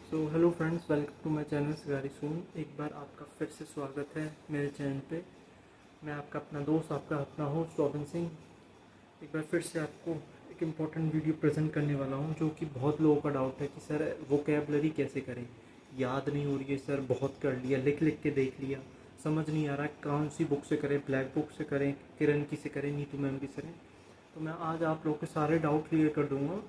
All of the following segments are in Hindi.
Hello friends, welcome to my channel सिगारी सून। एक बार आपका फिर से स्वागत है मेरे चैनल पे। मैं आपका अपना दोस्त, आपका अपना होस्ट रॉबिन सिंह एक बार फिर से आपको एक इम्पॉर्टेंट वीडियो प्रेजेंट करने वाला हूँ, जो कि बहुत लोगों का डाउट है कि सर वोकैबलरी कैसे करें। याद नहीं हो रही है सर, बहुत कर लिया, लिख लिख के देख लिया, समझ नहीं आ रहा है कौन सी बुक से करें, ब्लैक बुक से करें, किरण की से करें, नीतू मैम की से करें। तो मैं आज आप लोगों के सारे डाउट क्लियर कर दूँगा।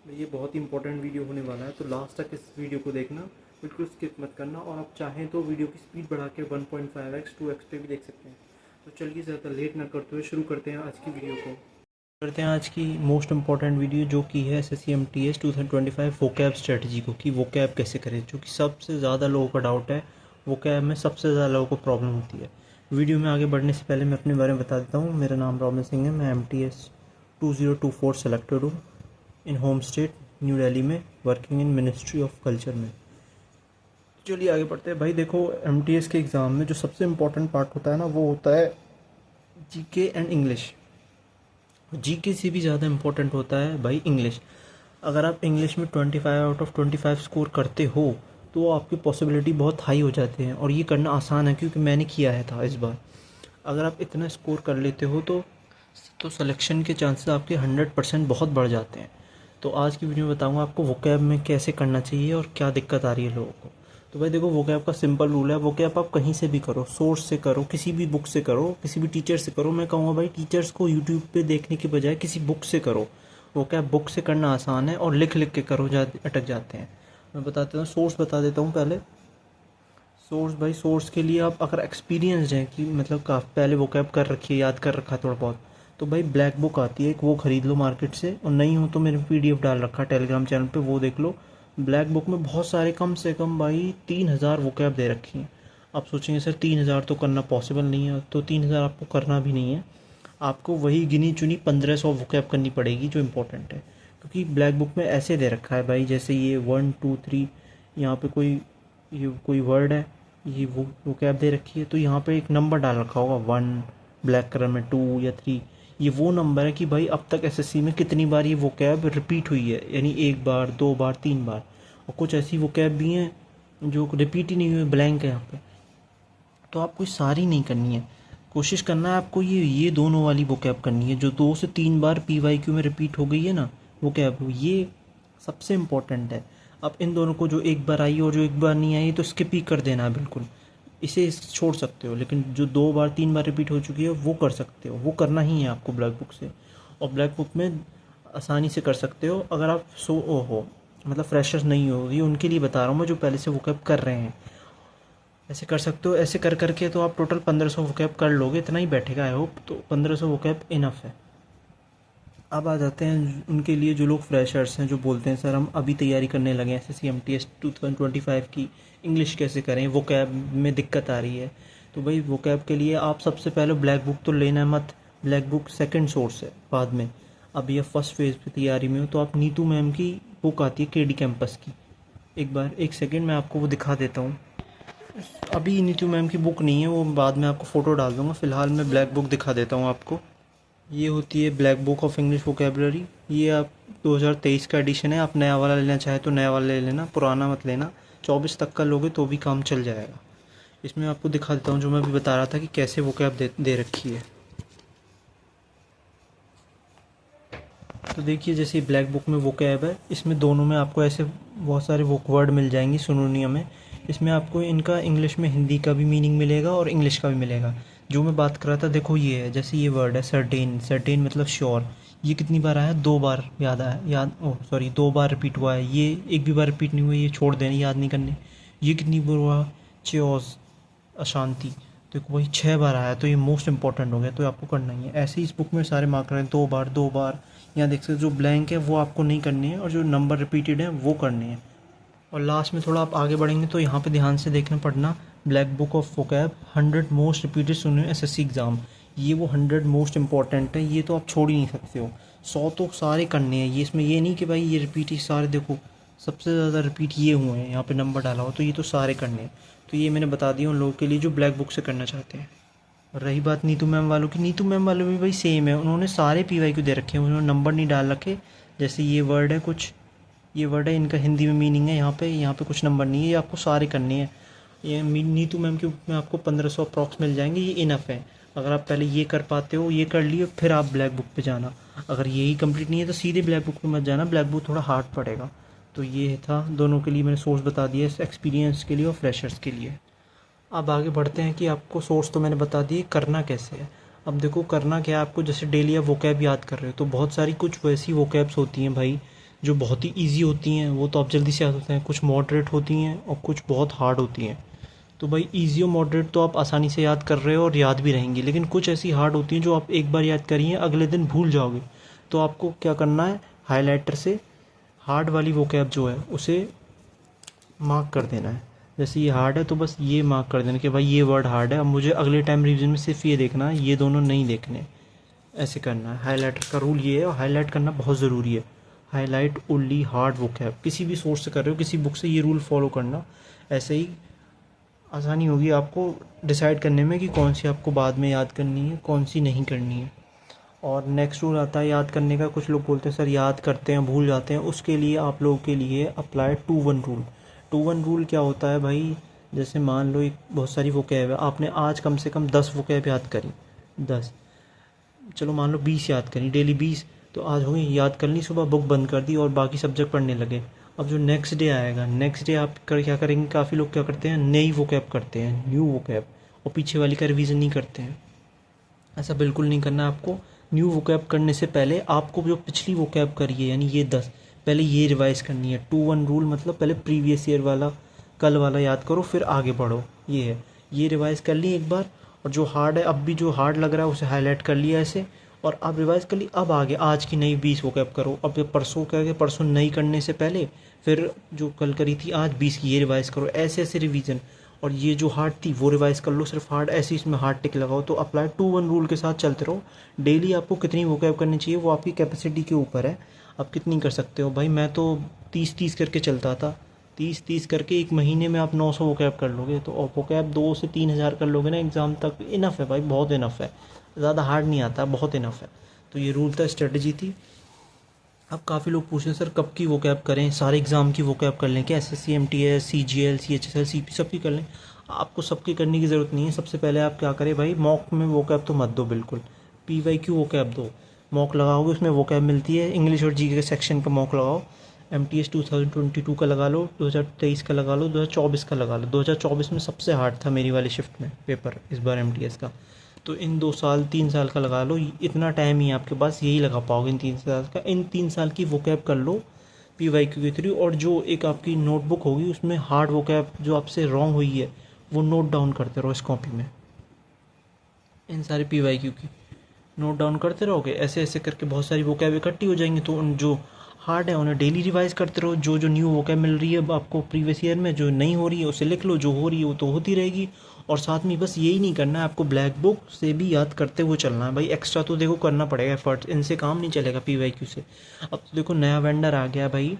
ये बहुत ही इंपॉर्टेंट वीडियो होने वाला है, तो लास्ट तक इस वीडियो को देखना, बिल्कुल स्किप मत करना। और आप चाहें तो वीडियो की स्पीड बढ़ा के 1.5x 2x पे भी देख सकते हैं। तो चलिए ज़्यादा लेट ना करते हुए शुरू करते हैं आज की वीडियो को। करते हैं आज की मोस्ट इंपॉर्टेंट वीडियो, जो कि है SSC-MTS 2025 वोकैब स्ट्रेटजी को, कि वोकैब कैसे करें, जो कि सबसे ज़्यादा लोगों का डाउट है। वोकैब में सबसे ज़्यादा लोगों को प्रॉब्लम होती है। वीडियो में आगे बढ़ने से पहले मैं अपने बारे में बता देता हूँ। मेरा नाम रॉबिन सिंह है। मैं MTS 2024 सेलेक्टेड हूँ इन होम स्टेट न्यू दिल्ली में, working in ministry of culture में। चलिए आगे बढ़ते हैं। भाई देखो, MTS के एग्ज़ाम में जो सबसे इम्पोर्टेंट पार्ट होता है ना, वो होता है जीके एंड इंग्लिश। जीके से भी ज़्यादा इम्पोर्टेंट होता है भाई इंग्लिश। अगर आप इंग्लिश में 25 आउट ऑफ 25 स्कोर करते हो तो आपकी पॉसिबिलिटी बहुत हाई हो जाते हैं, और ये करना आसान है क्योंकि मैंने किया है था इस बार। अगर आप इतना स्कोर कर लेते हो तो सिलेक्शन के चांसेस आपके 100% बहुत बढ़ जाते हैं। तो आज की वीडियो में बताऊंगा आपको वोकैब में कैसे करना चाहिए और क्या दिक्कत आ रही है लोगों को। तो भाई देखो, वोकैब का सिंपल रूल है। वोकैब आप कहीं से भी करो, सोर्स से करो, किसी भी बुक से करो, किसी भी टीचर से करो। मैं कहूँगा भाई टीचर्स को यूट्यूब पे देखने के बजाय किसी बुक से करो। वोकैब बुक से करना आसान है, और लिख लिख के करो अटक जाते हैं। मैं बताता हूँ, सोर्स बता देता हूँ पहले। सोर्स भाई, सोर्स के लिए आप अगर एक्सपीरियंसड हैं कि मतलब काफ़ी पहले वोकैब कर रखी है, याद कर रखा है थोड़ा बहुत, तो भाई ब्लैक बुक आती है एक, वो ख़रीद लो मार्केट से। और नहीं हो तो मेरे PDF डाल रखा है टेलीग्राम चैनल पे, वो देख लो। ब्लैक बुक में बहुत सारे, कम से कम भाई 3000 वोकैब दे रखी हैं। आप सोचेंगे सर 3000 तो करना पॉसिबल नहीं है, तो 3000 आपको करना भी नहीं है। आपको वही गिनी चुनी 1500 वोकैब करनी पड़ेगी जो इम्पोर्टेंट है। क्योंकि ब्लैक बुक में ऐसे दे रखा है भाई, जैसे ये 1 2 3, यहाँ पे ये कोई वर्ड है, ये वो कैब दे रखी है, तो यहाँ पे एक नंबर डाल रखा होगा 1, ब्लैक कलर में 2 या 3। ये वो नंबर है कि भाई अब तक SSC में कितनी बार ये वो कैब रिपीट हुई है, यानी 1 बार, 2 बार, 3 बार। और कुछ ऐसी वो कैब भी हैं जो रिपीट ही नहीं हुई, ब्लैंक है यहाँ पे। तो आपको सारी नहीं करनी है, कोशिश करना है आपको ये दोनों वाली वो कैब करनी है, जो 2 से 3 बार PYQ में रिपीट हो गई है ना वो कैब, ये सबसे इम्पोर्टेंट है। अब इन दोनों को, जो एक बार आई और जो एक बार नहीं आई, तो स्किप ही कर देना है बिल्कुल। इसे छोड़ सकते हो, लेकिन जो 2 बार 3 बार रिपीट हो चुकी है वो कर सकते हो, वो करना ही है आपको ब्लैक बुक से। और ब्लैक बुक में आसानी से कर सकते हो। अगर आप हो मतलब फ्रेशर्स नहीं हो, ये उनके लिए बता रहा हूँ मैं, जो पहले से वो कैब कर रहे हैं। ऐसे कर सकते हो, ऐसे कर करके तो आप टोटल 1500 वोकैब कर लोगे, इतना ही बैठेगा आई होप। तो 1500 वोकैब इनफ है। अब आ जाते हैं उनके लिए जो लोग फ्रेशर्स हैं, जो बोलते हैं सर हम अभी तैयारी करने लगे हैं SSC-MTS 2025 की, इंग्लिश कैसे करें, वोकैब में दिक्कत आ रही है। तो भाई वोकैब के लिए आप सबसे पहले ब्लैक बुक तो लेना मत। ब्लैक बुक सेकंड सोर्स है बाद में। अब ये फर्स्ट फेज़ पे तैयारी में हो तो आप नीतू मैम की बुक आती है KD कैंपस की, एक सेकेंड मैं आपको वो दिखा देता हूँ। अभी नीतू मैम की बुक नहीं है, वो बाद में आपको फ़ोटो डाल दूँगा। फ़िलहाल मैं ब्लैक बुक दिखा देता हूँ आपको। ये होती है black book of English vocabulary. ये आप 2023 का एडिशन है। आप नया वाला लेना चाहे तो नया वाला ले लेना, पुराना मत लेना। 24 तक का लोगे तो भी काम चल जाएगा। इसमें आपको दिखा देता हूँ जो मैं अभी बता रहा था कि कैसे वोकैब दे रखी है। तो देखिए, जैसे ब्लैक बुक में वोकैब है, इसमें दोनों में आपको ऐसे बहुत सारे वर्ड मिल जाएंगी सिनोनिम में। इसमें आपको इनका इंग्लिश में हिंदी का भी मीनिंग मिलेगा और इंग्लिश का भी मिलेगा। जो मैं बात कर रहा था, देखो ये है, जैसे ये वर्ड है सर्टेन। सर्टेन मतलब श्योर। ये कितनी बार आया? 2 बार ओह सॉरी, 2 बार रिपीट हुआ है। ये एक भी बार रिपीट नहीं हुआ, ये छोड़ देना, याद नहीं करने। ये कितनी बार हुआ? च्योस, अशांति। तो वही 6 बार आया, तो ये मोस्ट इंपॉर्टेंट हो गया, तो आपको करना ही है। ऐसे ही इस बुक में सारे मार्कर हैं, 2 बार 2 बार। यहाँ देख सकते, जो ब्लैंक है वो आपको नहीं करनी है, और जो नंबर रिपीटेड है वो करने हैं। और लास्ट में थोड़ा आप आगे बढ़ेंगे तो यहाँ पे ध्यान से देखना पड़ना, black book of vocab 100 most repeated सुने SSC एग्ज़ाम। ये वो 100 मोस्ट इंपॉर्टेंट है, ये तो आप छोड़ ही नहीं सकते हो। 100 तो सारे करने हैं। ये इसमें ये नहीं कि भाई ये रिपीट ही सारे, देखो सबसे ज़्यादा रिपीट ये हुए हैं, यहाँ पे नंबर डाला हो, तो ये तो सारे करने हैं। तो ये मैंने बता दिया उन लोगों के लिए जो ब्लैक बुक से करना चाहते हैं। और रही बात नीतू मैम वालों की, नीतू मैम वालों भी भाई सेम है, उन्होंने सारे PYQ दे रखे हैं, उन्होंने नंबर नहीं डाल रखे। जैसे ये वर्ड है कुछ, ये वर्ड है, इनका हिंदी में मीनिंग है, यहाँ पे कुछ नंबर नहीं है, ये आपको सारे करने हैं। ये नीतू मैम की बुक में आपको 1500 अप्रॉक्स मिल जाएंगे, ये इनफ है। अगर आप पहले ये कर पाते हो, ये कर लिए, फिर आप ब्लैक बुक पे जाना। अगर यही कंप्लीट नहीं है तो सीधे ब्लैक बुक पे मत जाना, ब्लैक बुक थोड़ा हार्ड पड़ेगा। तो ये था, दोनों के लिए मैंने सोर्स बता दिया, एक्सपीरियंस के लिए और फ्रेशर्स के लिए। अब आगे बढ़ते हैं कि आपको सोर्स तो मैंने बता दिए, करना कैसे है। अब देखो करना क्या है आपको, जैसे डेली आप वोकैब याद कर रहे हो तो बहुत सारी कुछ वैसी वोकैब्स होती हैं भाई जो बहुत ही ईजी होती हैं, वो तो आप जल्दी से याद होते हैं। कुछ मॉडरेट होती हैं और कुछ बहुत हार्ड होती हैं। तो भाई ईजी और मॉडरेट तो आप आसानी से याद कर रहे हो और याद भी रहेंगी, लेकिन कुछ ऐसी हार्ड होती हैं जो आप एक बार याद करिए अगले दिन भूल जाओगे। तो आपको क्या करना है, हाईलाइटर से हार्ड वाली वोकैब जो है उसे मार्क कर देना है। जैसे ये हार्ड है तो बस ये मार्क कर देना कि भाई ये वर्ड हार्ड है, अब मुझे अगले टाइम रिवीजन में सिर्फ ये देखना है, ये दोनों नहीं देखने। ऐसे करना है। हाईलाइटर का रूल ये है, और हाईलाइट करना बहुत ज़रूरी है। हाईलाइट ओनली हार्ड वोकैब, किसी भी सोर्स से कर रहे हो, किसी बुक से, ये रूल फॉलो करना। ऐसे ही आसानी होगी आपको डिसाइड करने में कि कौन सी आपको बाद में याद करनी है, कौन सी नहीं करनी है। और नेक्स्ट रूल आता है याद करने का। कुछ लोग बोलते हैं सर याद करते हैं भूल जाते हैं, उसके लिए आप लोगों के लिए अप्लाई 2-1 रूल। 2-1 रूल क्या होता है भाई, जैसे मान लो एक बहुत सारी वोकैब है, आपने आज कम से कम 10 वोकैब याद करी, 10, चलो मान लो 20 याद करी, डेली 20, तो आज हो गई, याद कर ली, सुबह बुक बंद कर दी और बाकी सब्जेक्ट पढ़ने लगे। अब जो नेक्स्ट डे आएगा, नेक्स्ट डे आप क्या करेंगे, काफ़ी लोग क्या करते हैं, नई वोकैब करते हैं, न्यू वोकैब, और पीछे वाली का रिवीजन नहीं करते हैं। ऐसा बिल्कुल नहीं करना है आपको। न्यू वोकैब करने से पहले आपको जो पिछली वोकैब करी है, यानी ये 10, पहले ये रिवाइज करनी है। 2-1 रूल मतलब पहले प्रीवियस ईयर वाला, कल वाला याद करो, फिर आगे बढ़ो। ये है, ये रिवाइज कर ली एक बार, और जो हार्ड है, अब भी जो हार्ड लग रहा है उसे हाईलाइट कर लिया ऐसे, और अब रिवाइज कर ली। अब आगे आज की नई 20 वोकैब करो। अब परसों करके, परसों नई करने से पहले फिर जो कल करी थी आज 20 की, ये रिवाइज करो। ऐसे ऐसे रिवीजन। और ये जो हार्ड थी वो रिवाइज कर लो, सिर्फ हार्ड, ऐसे इसमें हार्ड टिक लगाओ। तो अप्लाई 2-1 रूल के साथ चलते रहो। डेली आपको कितनी वोकैब करनी चाहिए वो आपकी कैपेसिटी के ऊपर है, आप कितनी कर सकते हो। भाई मैं तो 30-30 करके चलता था, 30-30 करके एक महीने में आप 900 वोकैब कर लोगे। तो वोकैब 2 से 3 हज़ार कर लोगे ना एग्ज़ाम तक, इनफ है भाई, बहुत इनफ है, ज़्यादा हार्ड नहीं आता, बहुत इनफ है। तो ये रूल था, स्ट्रेटजी थी। अब काफ़ी लोग पूछ रहे हैं सर कब की वोकैब करें, सारे एग्ज़ाम की वोकैब कर लें क्या, SSC, MTS, CGL, CHSL, CP, सबकी कर लें। आपको सबकी करने की ज़रूरत नहीं है। सबसे पहले आप क्या करें भाई, मॉक में वोकैब तो मत दो बिल्कुल, पीवाईक्यू वोकैब दो। मॉक लगाओगे उसमें वोकैब मिलती है, इंग्लिश और जीके के सेक्शन का मॉक लगाओ। एमटीएस 2022 का लगा लो, 2023 का लगा लो, 2024 का लगा लो। 2024 में सबसे हार्ड था मेरी वाली शिफ्ट में पेपर इस बार एमटीएस का। तो इन 2 साल 3 साल का लगा लो, इतना टाइम ही आपके पास, यही लगा पाओगे इन 3 साल का। इन 3 साल की वोकैब कर लो पीवाईक्यू के थ्रू, और जो एक आपकी नोटबुक होगी उसमें हार्ड वोकैब जो आपसे रॉन्ग हुई है वो नोट डाउन करते रहो इस कॉपी में। इन सारे पीवाईक्यू की नोट डाउन करते रहोगे, ऐसे ऐसे करके बहुत सारी वोकैब इकट्ठी हो जाएंगी। तो उन जो हार्ड है उन्हें डेली रिवाइज करते रहो। जो जो न्यू वोकैब मिल रही है अब आपको प्रीवियस ईयर में, जो नहीं हो रही है उसे लिख लो, जो हो रही है वो तो होती रहेगी। और साथ में बस यही नहीं करना है आपको, ब्लैक बुक से भी याद करते हुए चलना है भाई। एक्स्ट्रा तो देखो करना पड़ेगा एफर्ट, इनसे काम नहीं चलेगा पीवाईक्यू से। अब तो देखो नया वेंडर आ गया भाई,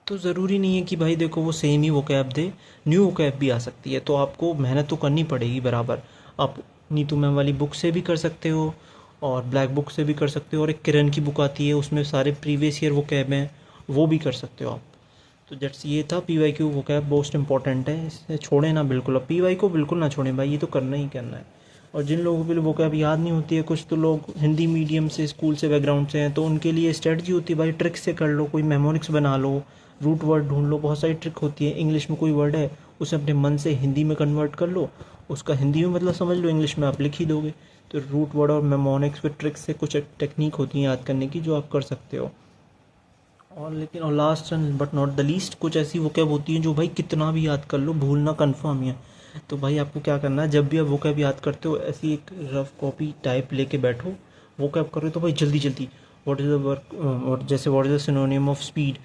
तो ज़रूरी नहीं है कि भाई देखो वो सेम ही वोकैब दे, न्यू वोकैब भी आ सकती है। तो आपको मेहनत तो करनी पड़ेगी बराबर। आप नीतू मैम वाली बुक से भी कर सकते हो और ब्लैक बुक से भी कर सकते हो, और एक किरण की बुक आती है उसमें सारे प्रीवियस ईयर वोकैब हैं, वो भी कर सकते हो आप। तो जट्स ये था पीवाईक्यू वोकैब, मोस्ट इंपॉर्टेंट है, इसे छोड़े ना बिल्कुल। अब पीवाई को बिल्कुल ना छोड़ें भाई, ये तो करना ही करना है। और जिन लोगों के लिए वोकैब याद नहीं होती है, कुछ तो लोग हिंदी मीडियम से, स्कूल से, बैकग्राउंड से हैं, तो उनके लिए स्ट्रेटजी होती है भाई, ट्रिक से कर लो, कोई मेमोनिक्स बना लो, रूट वर्ड ढूंढ लो, बहुत सारी ट्रिक होती है। इंग्लिश में कोई वर्ड है उसे अपने मन से हिंदी में कन्वर्ट कर लो, उसका हिंदी में मतलब समझ लो, इंग्लिश में आप लिख ही दोगे। तो रूट वर्ड और मेमोनिक्स पे ट्रिक से कुछ टेक्निक होती है याद करने की जो आप कर सकते हो। और लेकिन और last and but not the least, कुछ ऐसी वोकैब होती हैं जो भाई कितना भी याद कर लो भूलना कन्फर्म है। तो भाई आपको क्या करना है, जब भी आप वोकैब याद करते हो ऐसी एक रफ कॉपी टाइप लेके बैठो, वोकैब करो तो भाई जल्दी जल्दी। व्हाट इज़ द वर्क, और जैसे what is the synonym of speed,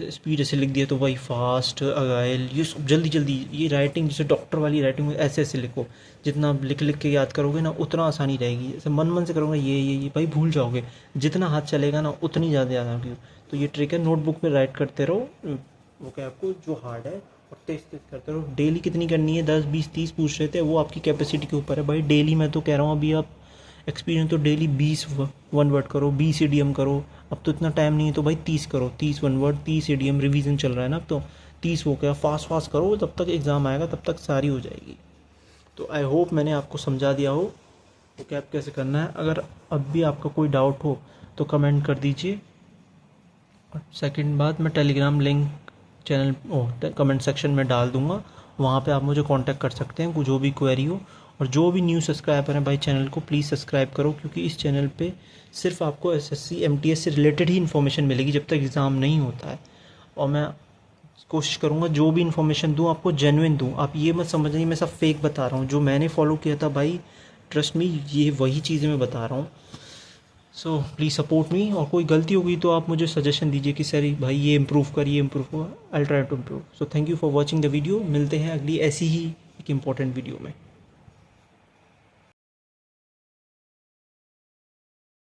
speed ऐसे लिख दिया तो भाई फास्ट, अगाइल, ये सब जल्दी जल्दी। ये राइटिंग जैसे डॉक्टर वाली राइटिंग ऐसे ऐसे लिखो, जितना आप लिख लिख के याद करोगे ना उतना आसानी रहेगी। जैसे मन मन से करोगे ये भाई भूल जाओगे, जितना हाथ चलेगा ना उतनी ज़्यादा याद आएगी। तो ये ट्रिक है, नोटबुक में राइट करते रहो वोकैब को जो हार्ड है, और तेज तेज करते रहो। डेली कितनी करनी है, 10 20 30 पूछ रहे थे, वो आपकी कैपेसिटी के ऊपर है भाई। डेली मैं तो कह रहा हूँ अभी आप एक्सपीरियंस तो डेली 20 वन वर्ड करो, 20 ईडीएम करो। अब तो इतना टाइम नहीं है तो भाई 30 करो, 30 वन वर्ड, 30 ईडीएम। रिवीजन चल रहा है ना अब तो, 30 हो गया। फास्ट फास्ट करो, तब तक एग्ज़ाम आएगा, तब तक सारी हो जाएगी। तो आई होप मैंने आपको समझा दिया हो वो कैप कैसे करना है। अगर अब भी आपका कोई डाउट हो तो कमेंट कर दीजिए। और सेकंड बात, मैं Telegram link channel comment section में डाल दूंगा, वहाँ पे आप मुझे कांटेक्ट कर सकते हैं जो भी क्वेरी हो। और जो भी न्यू सब्सक्राइबर हैं भाई चैनल को प्लीज़ सब्सक्राइब करो, क्योंकि इस चैनल पे सिर्फ आपको एसएससी एमटीएस से रिलेटेड ही इन्फॉर्मेशन मिलेगी जब तक एग्ज़ाम नहीं होता है। और मैं कोशिश करूँगा जो भी इन्फॉर्मेशन दूँ आपको जेन्युइन दूँ। आप ये मत समझिए मैं सब फेक बता रहा हूँ। जो मैंने फॉलो किया था भाई, ट्रस्ट मी, ये वही चीज़ें मैं बता रहा हूँ। So please support me. और कोई गलती होगी तो आप मुझे सजेशन दीजिए कि सर भाई ये इम्प्रूव कर, ये इम्प्रूव कर। I try to improve. So thank you for watching the video. मिलते हैं अगली ऐसी ही एक इम्पॉर्टेंट वीडियो में।